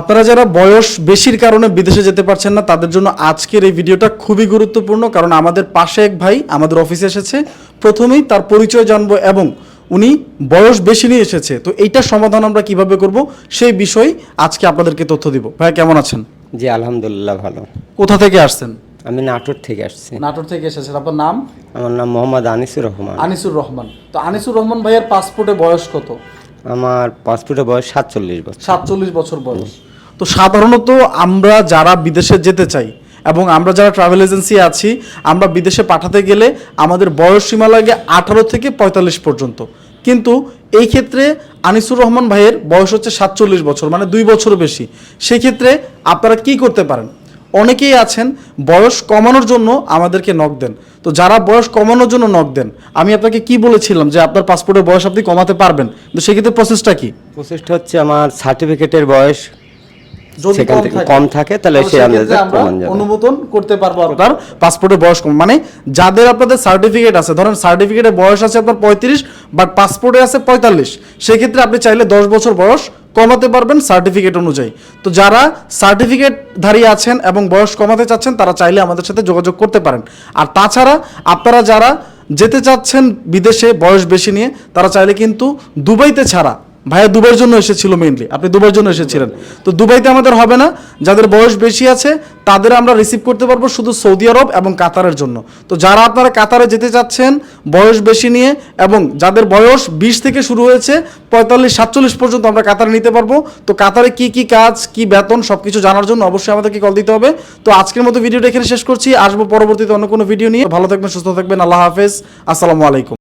আপনারা যারা বয়স বেশির কারণে বিদেশে যেতে পারছেন না তাদের জন্য আজকের এই ভিডিওটা খুবই গুরুত্বপূর্ণ, কারণ আমাদের পাশে এক ভাই আমাদের অফিসে এসেছে। প্রথমেই তার পরিচয় জানবো এবং উনি বয়স বেশি নিয়ে এসেছে, তো এইটার সমাধান আমরা কিভাবে করব সেই বিষয়ে আজকে আপনাদেরকে তথ্য দিব। ভাই কেমন আছেন? জি আলহামদুলিল্লাহ ভালো। কোথা থেকে আসছেন? আমি নাটোর থেকে আসছি। নাটোর থেকে এসেছেন। আপনার নাম? আমার নাম মোহাম্মদ আনিসুর রহমান। আনিসুর রহমান। তো আনিসুর রহমান ভাইয়ের পাসপোর্টে বয়স কত? আমার পাসপোর্টের বয়স 47 বছর। 47 বছর বয়স। তো সাধারণত আমরা যারা বিদেশে যেতে চাই এবং আমরা যারা ট্রাভেল এজেন্সি আছি, আমরা বিদেশে পাঠাতে গেলে আমাদের বয়স সীমা লাগে 18 থেকে 45 পর্যন্ত। কিন্তু এই ক্ষেত্রে আনিসুর রহমান ভাইয়ের বয়স হচ্ছে 47 বছর, মানে 2 বছর বেশি। সেই ক্ষেত্রে আপনারা কি করতে পারেন? অনেকেই আছেন বয়স কমানোর জন্য আমাদেরকে নক দেন। তো যারা বয়স কমানোর জন্য নক দেন, আমি আপনাকে কি বলেছিলাম যে আপনার পাসপোর্টের বয়স আপনি কমাতে পারবেন, তো সেক্ষেত্রে প্রসেসটা কি? প্রসেসটা হচ্ছে আমার সার্টিফিকেটের বয়স যদি সেখান থেকে কম থাকে তাহলে সে আন্দাজে আমরা কমান যাবে। অনুমোদন করতে পারবো আপনার পাসপোর্টের বয়স কম। মানে যাদের আপনাদের সার্টিফিকেট আছে, ধরেন সার্টিফিকেটের বয়স আছে আপনার 35 বাট পাসপোর্টে আছে 45, সেই ক্ষেত্রে আপনি চাইলে 10 বছর বয়স কমাতে পারবেন সার্টিফিকেট অনুযায়ী। তো যারা সার্টিফিকেটধারী আছেন এবং বয়স কমাতে চাচ্ছেন তারা চাইলে আমাদের সাথে যোগাযোগ করতে পারেন। আর তাছাড়া আপনারা যারা যেতে চাচ্ছেন বিদেশে বয়স বেশি নিয়ে, তারা চাইলে কিন্তু দুবাইতে ছাড়া, ভাইয়া দুবাইয়ের জন্য এসেছিল মেইনলি, আপনি দুবাইয়ের জন্য এসেছিলেন, তো দুবাইতে আমাদের হবে না। যাদের বয়স বেশি আছে তাদের আমরা রিসিভ করতে পারবো শুধু সৌদি আরব এবং কাতারের জন্য। তো যারা আপনারা কাতারে যেতে চাচ্ছেন বয়স বেশি নিয়ে এবং যাদের বয়স 20 থেকে শুরু হয়েছে 45-47 পর্যন্ত আমরা কাতারে নিতে পারবো। তো কাতারে কি কি কাজ, কি বেতন, সব কিছু জানার জন্য অবশ্যই আমাদেরকে কল দিতে হবে। তো আজকের মতো ভিডিওটা এখানে শেষ করছি, আসবো পরবর্তীতে অন্য কোনো ভিডিও নিয়ে। ভালো থাকবেন, সুস্থ থাকবেন, আল্লাহ হাফেজ, আসসালামু আলাইকুম।